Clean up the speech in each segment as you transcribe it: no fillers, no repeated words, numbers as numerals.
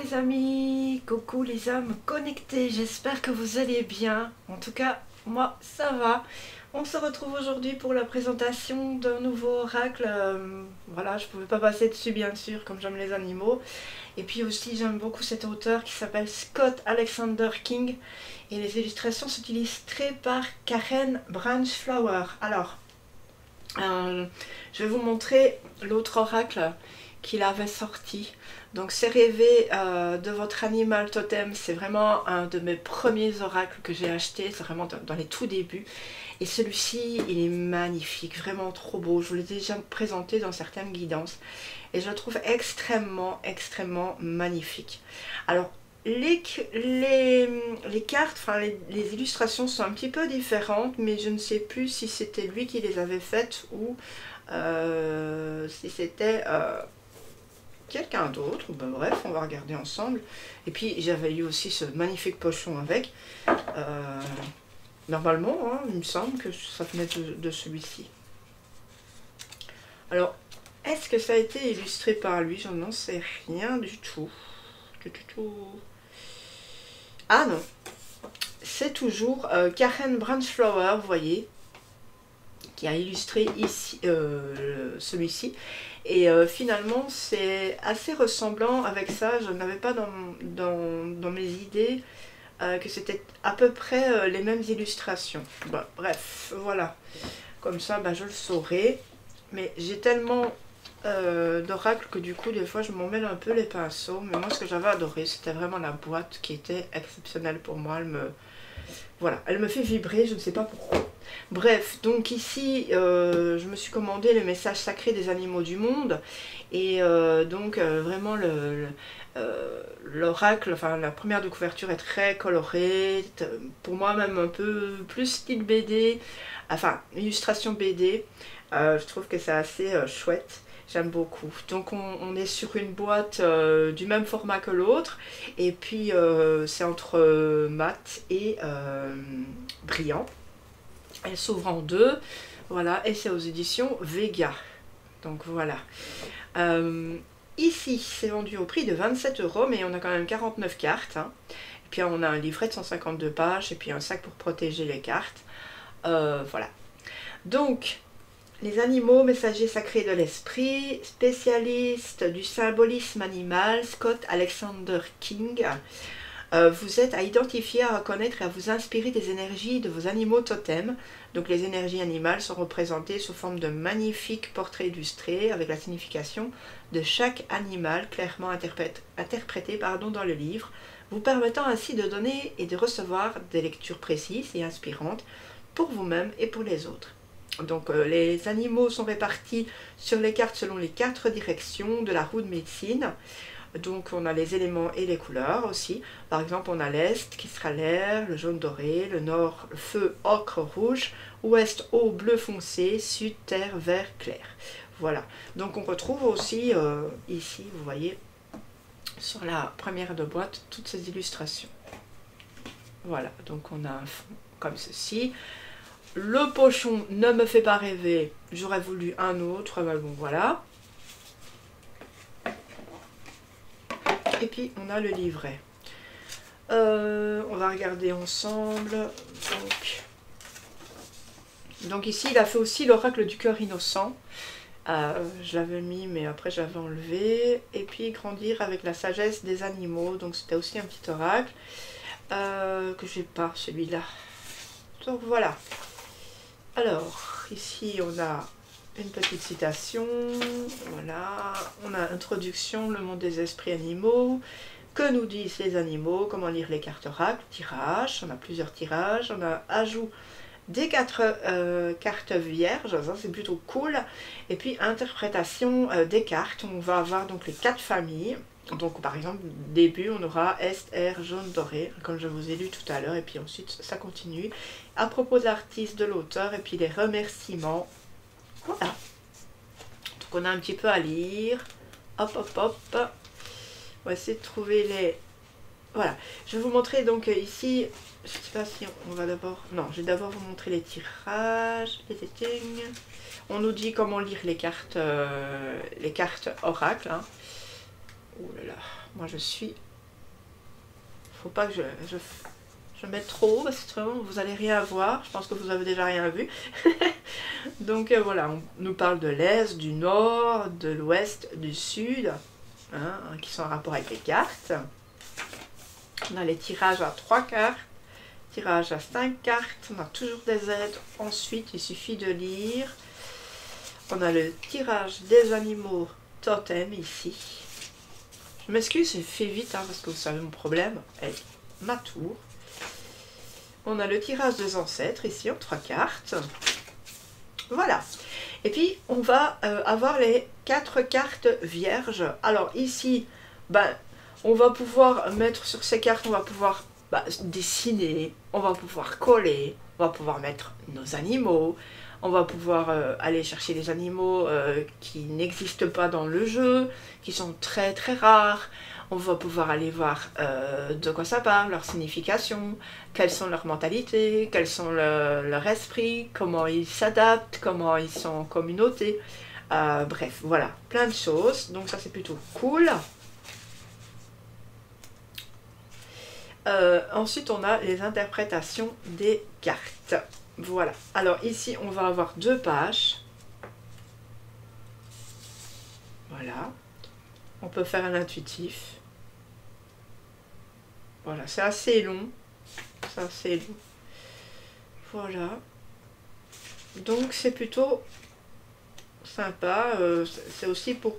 les amis, coucou les âmes connectées, j'espère que vous allez bien. En tout cas, moi ça va. On se retrouve aujourd'hui pour la présentation d'un nouveau oracle. Voilà, je pouvais pas passer dessus bien sûr, comme j'aime les animaux. Et puis aussi j'aime beaucoup cet auteur qui s'appelle Scott Alexander King. Et les illustrations sont illustrées par Karen Branchflower. Alors, je vais vous montrer l'autre oracle qu'il avait sorti. Donc c'est rêver de votre animal totem, c'est vraiment un de mes premiers oracles que j'ai acheté, c'est vraiment dans les tout débuts. Et celui-ci, il est magnifique, vraiment trop beau, je vous l'ai déjà présenté dans certaines guidances. Et je le trouve extrêmement magnifique. Alors les cartes, enfin les illustrations sont un petit peu différentes, mais je ne sais plus si c'était lui qui les avait faites ou si c'était quelqu'un d'autre. Ben, bref, on va regarder ensemble. Et puis j'avais eu aussi ce magnifique pochon avec. Normalement, hein, il me semble que ça venait de celui-ci. Alors, est-ce que ça a été illustré par lui? Je n'en sais rien du tout. Ah non, c'est toujours Karen Branchflower, vous voyez, qui a illustré ici celui-ci. Et finalement, c'est assez ressemblant avec ça. Je n'avais pas dans mes idées que c'était à peu près les mêmes illustrations. Bon, bref, voilà. Comme ça, ben, je le saurai. Mais j'ai tellement d'oracles que du coup, des fois, je m'en mêle un peu les pinceaux. Mais moi, ce que j'avais adoré, c'était vraiment la boîte qui était exceptionnelle pour moi. Voilà, elle me fait vibrer, je ne sais pas pourquoi. Bref, donc ici, je me suis commandé le message sacré des animaux du monde. Et donc, vraiment, l'oracle, enfin, la première de couverture est très colorée. Pour moi, même un peu plus style BD. Enfin, illustration BD. Je trouve que c'est assez chouette. J'aime beaucoup. Donc on est sur une boîte du même format que l'autre. Et puis c'est entre mat et brillant. Elle s'ouvre en deux. Voilà. Et c'est aux éditions Vega. Donc voilà. Ici c'est vendu au prix de 27 €. Mais on a quand même 49 cartes. Hein. Et puis on a un livret de 152 pages. Et puis un sac pour protéger les cartes. Voilà. Donc les animaux, messagers sacrés de l'esprit, spécialiste du symbolisme animal, Scott Alexander King. Vous êtes à identifier, à reconnaître et à vous inspirer des énergies de vos animaux totems. Donc les énergies animales sont représentées sous forme de magnifiques portraits illustrés avec la signification de chaque animal clairement interprété dans le livre, vous permettant ainsi de donner et de recevoir des lectures précises et inspirantes pour vous-même et pour les autres. Donc les animaux sont répartis sur les cartes selon les 4 directions de la roue de médecine. Donc on a les éléments et les couleurs aussi. Par exemple on a l'Est qui sera l'air, le jaune doré, le Nord le feu ocre rouge, Ouest eau bleu foncé, Sud terre vert clair. Voilà. Donc on retrouve aussi ici, vous voyez, sur la première de boîte, toutes ces illustrations. Voilà, donc on a un fond comme ceci. Le pochon ne me fait pas rêver, j'aurais voulu un autre, mais bon voilà. Et puis on a le livret. On va regarder ensemble. Donc ici il a fait aussi l'oracle du cœur innocent. Je l'avais mis mais après j'avais enlevé. Et puis grandir avec la sagesse des animaux. Donc c'était aussi un petit oracle que j'ai pas celui-là. Donc voilà. Alors, ici on a une petite citation, voilà, on a introduction, le monde des esprits animaux, que nous disent les animaux, comment lire les cartes oracles, tirage, on a plusieurs tirages, on a ajout des 4 cartes vierges, ça c'est plutôt cool, et puis interprétation des cartes, on va avoir donc les 4 familles. Donc par exemple, début on aura Est, Air, jaune, doré, comme je vous ai lu tout à l'heure, et puis ensuite ça continue. À propos de l'artiste, de l'auteur, et puis les remerciements. Voilà. Donc on a un petit peu à lire. Hop, hop, hop. On va essayer de trouver les... Voilà. Je vais vous montrer donc ici, je ne sais pas si on va d'abord... Non, je vais d'abord vous montrer les tirages, les settings. On nous dit comment lire les cartes oracle. Hein. Oh là là, moi je suis faut pas que je mette trop, parce que vraiment, vous allez rien voir. Je pense que vous avez déjà rien vu. Donc voilà, on nous parle de l'Est, du Nord, de l'Ouest, du Sud, hein, qui sont en rapport avec les cartes. On a les tirages à 3 cartes, tirage à 5 cartes, on a toujours des aides. Ensuite, il suffit de lire. On a le tirage des animaux totem ici. Je m'excuse, j'ai fait vite, hein, parce que vous savez mon problème. Allez, ma tour. On a le tirage des ancêtres ici en 3 cartes. Voilà. Et puis, on va avoir les 4 cartes vierges. Alors ici, ben, on va pouvoir mettre sur ces cartes, on va pouvoir dessiner, on va pouvoir coller, on va pouvoir mettre nos animaux, on va pouvoir aller chercher des animaux qui n'existent pas dans le jeu, qui sont très très rares. On va pouvoir aller voir de quoi ça parle, leur signification, quelles sont leurs mentalités, quels sont leur esprit, comment ils s'adaptent, comment ils sont en communauté. Bref, voilà, plein de choses. Donc ça c'est plutôt cool. Ensuite on a les interprétations des cartes. Voilà, alors ici on va avoir 2 pages. Voilà, on peut faire un intuitif. Voilà, c'est assez long. C'est assez long. Voilà. Donc c'est plutôt sympa. C'est aussi pour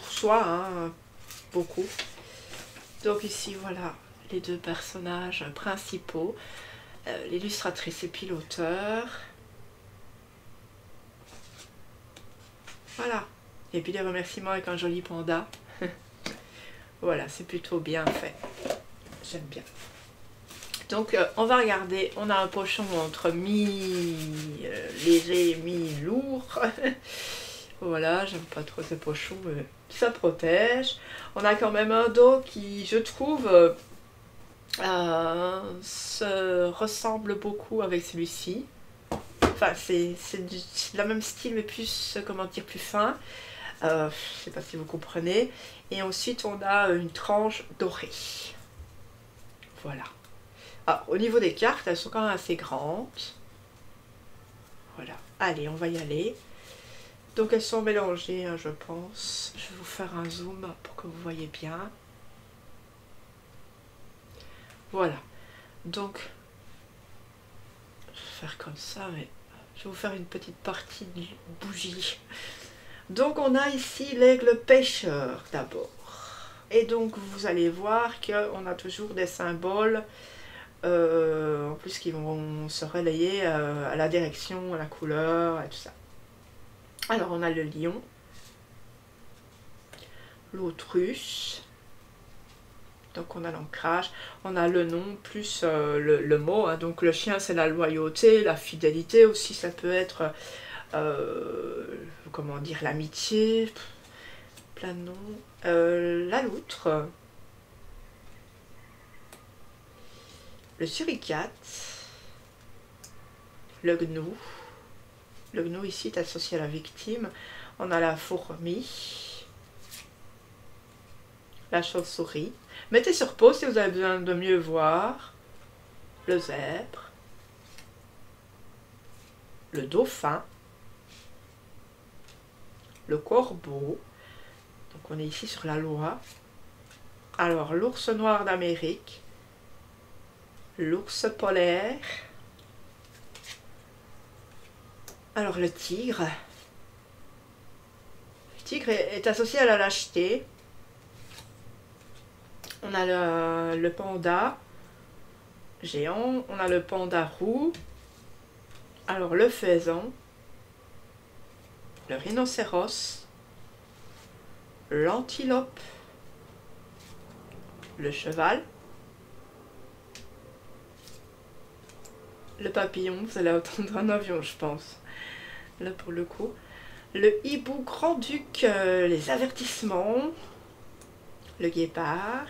soi, hein, beaucoup. Donc ici, voilà, les 2 personnages principaux. L'illustratrice et puis l'auteur. Voilà. Et puis les remerciements avec un joli panda. Voilà, c'est plutôt bien fait. J'aime bien. Donc on va regarder, on a un pochon entre mi-léger et mi-lourd. Voilà, j'aime pas trop ces pochons, mais ça protège. On a quand même un dos qui, je trouve, se ressemble beaucoup avec celui-ci. Enfin, c'est le même style, mais plus, comment dire, plus fin. Je sais pas si vous comprenez. Et ensuite, on a une tranche dorée. Voilà. Alors, au niveau des cartes, elles sont quand même assez grandes. Voilà. Allez, on va y aller. Donc, elles sont mélangées, hein, je pense. Je vais vous faire un zoom pour que vous voyez bien. Voilà. Donc, je vais faire comme ça, mais je vais vous faire une petite partie de bougie. Donc, on a ici l'aigle pêcheur d'abord. Et donc, vous allez voir qu'on a toujours des symboles, en plus qui vont se relayer à la direction, à la couleur, et tout ça. Alors, on a le lion, l'autruche, donc on a l'ancrage, on a le nom plus le mot, hein. Donc le chien c'est la loyauté, la fidélité aussi, ça peut être, comment dire, l'amitié, plein de noms. La loutre, le suricate, le gnou. Le gnou ici est associé à la victime. On a la fourmi, la chauve-souris. Mettez sur pause si vous avez besoin de mieux voir. Le zèbre, le dauphin, le corbeau. Donc on est ici sur la loi. Alors l'ours noir d'Amérique, l'ours polaire. Alors le tigre. Le tigre est associé à la lâcheté. On a le panda géant, on a le panda roux, alors le faisan, le rhinocéros, l'antilope, le cheval, le papillon, vous allez entendre un avion je pense, là pour le coup, le hibou grand-duc, les avertissements, le guépard,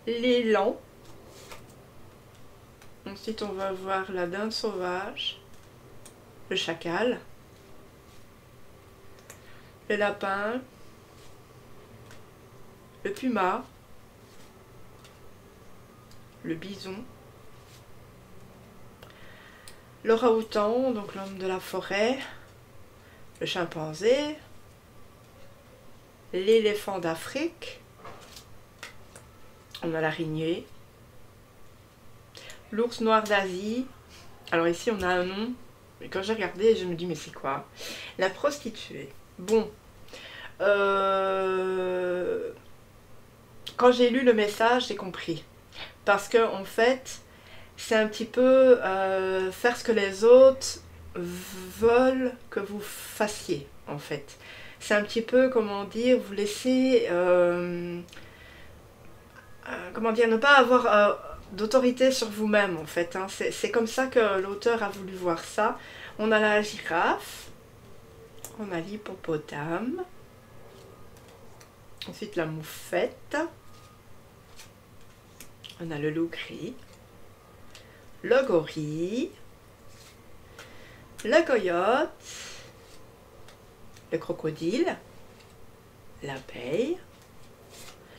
l'élan. Ensuite, on va voir la dinde sauvage, le chacal, le lapin, le puma, le bison, l'orang-outan, donc l'homme de la forêt, le chimpanzé, l'éléphant d'Afrique, on a l'araignée, l'ours noir d'Asie. Alors ici on a un nom, mais quand j'ai regardé je me dis mais c'est quoi? La prostituée. Bon, quand j'ai lu le message j'ai compris, parce que en fait c'est un petit peu faire ce que les autres veulent que vous fassiez en fait. C'est un petit peu, comment dire, vous laisser, comment dire, ne pas avoir d'autorité sur vous-même en fait. Hein. C'est comme ça que l'auteur a voulu voir ça. On a la girafe, on a l'hippopotame, ensuite la moufette, on a le loup gris, le gorille, la coyote, le crocodile, l'abeille.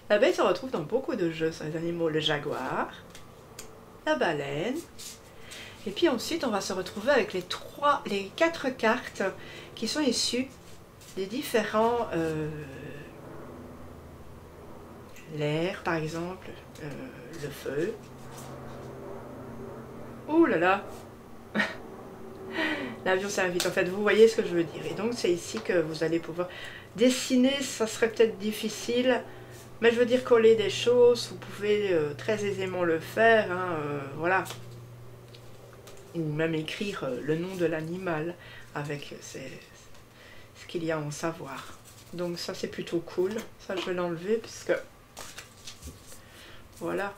L'abeille se retrouve dans beaucoup de jeux sur les animaux, le jaguar, la baleine. Et puis ensuite, on va se retrouver avec les 4 cartes qui sont issues des différents... l'air, par exemple, le feu. Ouh là là. L'avion s'invite, en fait, vous voyez ce que je veux dire. Et donc c'est ici que vous allez pouvoir dessiner, ça serait peut-être difficile, mais je veux dire coller des choses, vous pouvez très aisément le faire, hein, voilà. Ou même écrire le nom de l'animal avec ce qu'il y a à en savoir. Donc ça c'est plutôt cool, ça je vais l'enlever parce que... Voilà.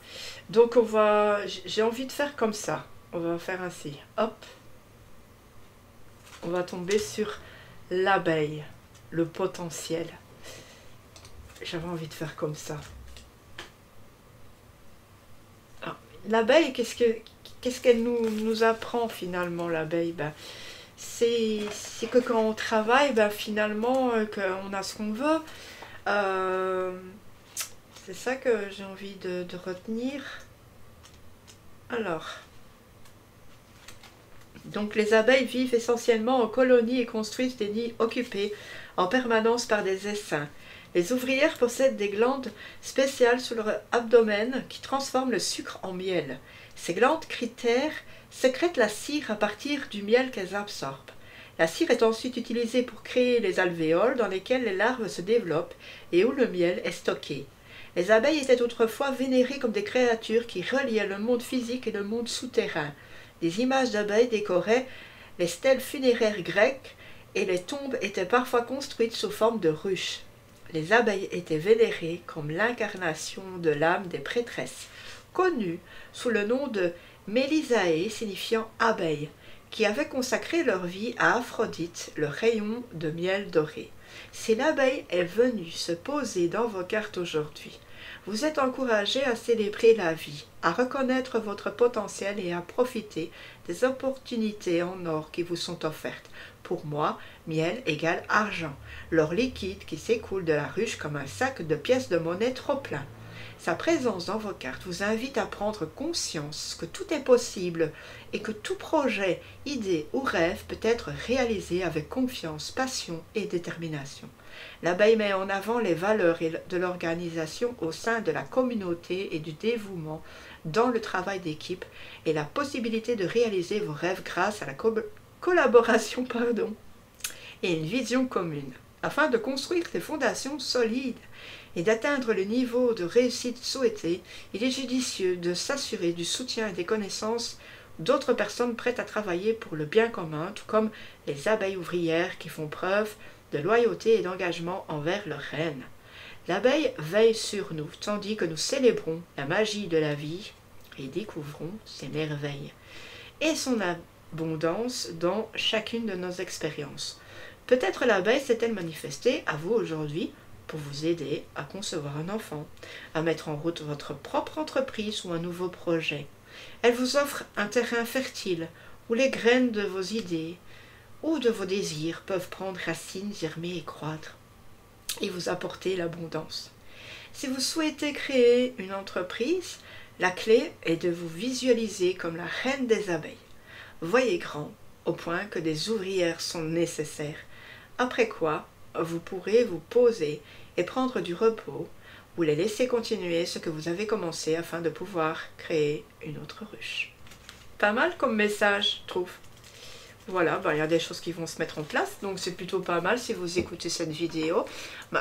Donc on va... J'ai envie de faire comme ça. On va faire ainsi. Hop. On va tomber sur l'abeille, le potentiel. J'avais envie de faire comme ça. L'abeille, qu'est-ce qu'elle nous apprend finalement, l'abeille? Ben, c'est que quand on travaille, ben, finalement, qu'on a ce qu'on veut. C'est ça que j'ai envie de retenir. Alors... Donc les abeilles vivent essentiellement en colonies et construisent des nids occupés en permanence par des essaims. Les ouvrières possèdent des glandes spéciales sous leur abdomen qui transforment le sucre en miel. Ces glandes critères sécrètent la cire à partir du miel qu'elles absorbent. La cire est ensuite utilisée pour créer les alvéoles dans lesquelles les larves se développent et où le miel est stocké. Les abeilles étaient autrefois vénérées comme des créatures qui reliaient le monde physique et le monde souterrain. Des images d'abeilles décoraient les stèles funéraires grecques et les tombes étaient parfois construites sous forme de ruches. Les abeilles étaient vénérées comme l'incarnation de l'âme des prêtresses, connues sous le nom de Mélisae signifiant abeille, qui avaient consacré leur vie à Aphrodite, le rayon de miel doré. Si l'abeille est venue se poser dans vos cartes aujourd'hui, vous êtes encouragé à célébrer la vie, à reconnaître votre potentiel et à profiter des opportunités en or qui vous sont offertes. Pour moi, miel égale argent, l'or liquide qui s'écoule de la ruche comme un sac de pièces de monnaie trop plein. Sa présence dans vos cartes vous invite à prendre conscience que tout est possible et que tout projet, idée ou rêve peut être réalisé avec confiance, passion et détermination. L'abeille met en avant les valeurs de l'organisation au sein de la communauté et du dévouement dans le travail d'équipe et la possibilité de réaliser vos rêves grâce à la collaboration et une vision commune. Afin de construire des fondations solides et d'atteindre le niveau de réussite souhaité, il est judicieux de s'assurer du soutien et des connaissances d'autres personnes prêtes à travailler pour le bien commun, tout comme les abeilles ouvrières qui font preuve de loyauté et d'engagement envers leur reine. L'abeille veille sur nous, tandis que nous célébrons la magie de la vie et découvrons ses merveilles et son abondance dans chacune de nos expériences. Peut-être l'abeille s'est-elle manifestée à vous aujourd'hui pour vous aider à concevoir un enfant, à mettre en route votre propre entreprise ou un nouveau projet. Elle vous offre un terrain fertile où les graines de vos idées ou de vos désirs peuvent prendre racine, germer et croître et vous apporter l'abondance. Si vous souhaitez créer une entreprise, La clé est de vous visualiser comme la reine des abeilles. Voyez grand, au point que des ouvrières sont nécessaires. Après quoi, vous pourrez vous poser et prendre du repos ou les laisser continuer ce que vous avez commencé afin de pouvoir créer une autre ruche. Pas mal comme message, je trouve. Voilà, il y a des choses qui vont se mettre en place, donc c'est plutôt pas mal si vous écoutez cette vidéo.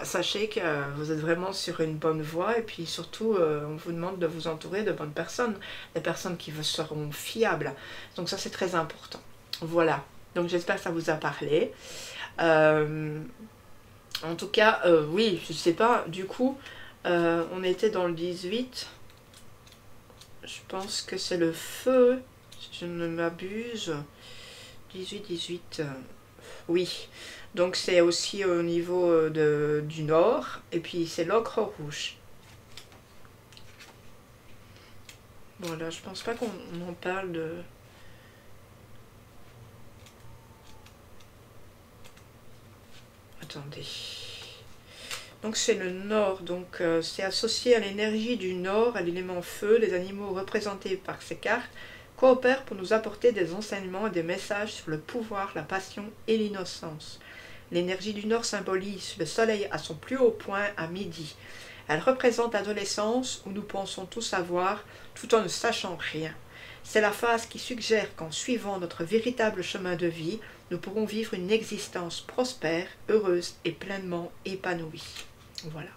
Sachez que vous êtes vraiment sur une bonne voie et puis surtout, on vous demande de vous entourer de bonnes personnes, des personnes qui vous seront fiables. Donc ça, c'est très important. Voilà, donc j'espère que ça vous a parlé. En tout cas, oui, je sais pas, du coup, on était dans le 18. Je pense que c'est le feu, si je ne m'abuse. 18, oui, donc c'est aussi au niveau du nord, et puis c'est l'ocre rouge. Voilà, je pense pas qu'on en parle de... Attendez. Donc c'est le nord, donc c'est associé à l'énergie du nord, à l'élément feu. Les animaux représentés par ces cartes coopèrent pour nous apporter des enseignements et des messages sur le pouvoir, la passion et l'innocence. L'énergie du Nord symbolise le soleil à son plus haut point à midi. Elle représente l'adolescence où nous pensons tout savoir tout en ne sachant rien. C'est la phase qui suggère qu'en suivant notre véritable chemin de vie, nous pourrons vivre une existence prospère, heureuse et pleinement épanouie. Voilà.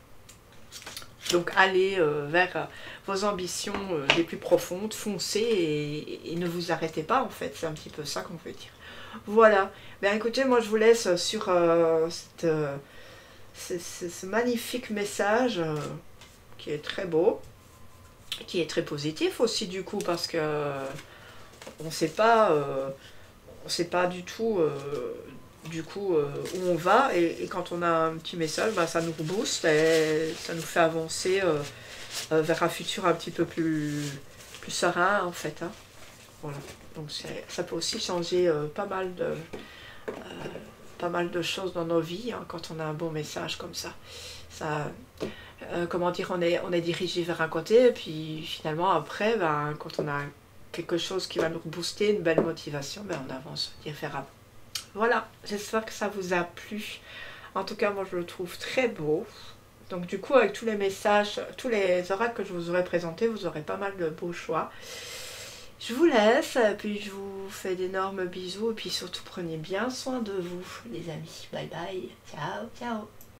Donc allez vers vos ambitions les plus profondes, foncez et ne vous arrêtez pas en fait, c'est un petit peu ça qu'on veut dire. Voilà, bien écoutez, moi je vous laisse sur ce magnifique message qui est très beau, qui est très positif aussi du coup parce que on ne sait pas du tout du coup où on va et quand on a un petit message, ça nous booste et ça nous fait avancer vers un futur un petit peu plus serein en fait. Hein. Voilà, donc ça peut aussi changer pas mal de choses dans nos vies hein, quand on a un bon message comme ça. Comment dire, on est dirigé vers un côté et puis finalement après, quand on a quelque chose qui va nous booster, une belle motivation, on avance différemment. Voilà, j'espère que ça vous a plu. En tout cas, moi je le trouve très beau. Donc du coup, avec tous les messages, tous les oracles que je vous aurais présentés, vous aurez pas mal de beaux choix. Je vous laisse, puis je vous fais d'énormes bisous, et puis surtout prenez bien soin de vous, les amis. Bye bye, ciao, ciao.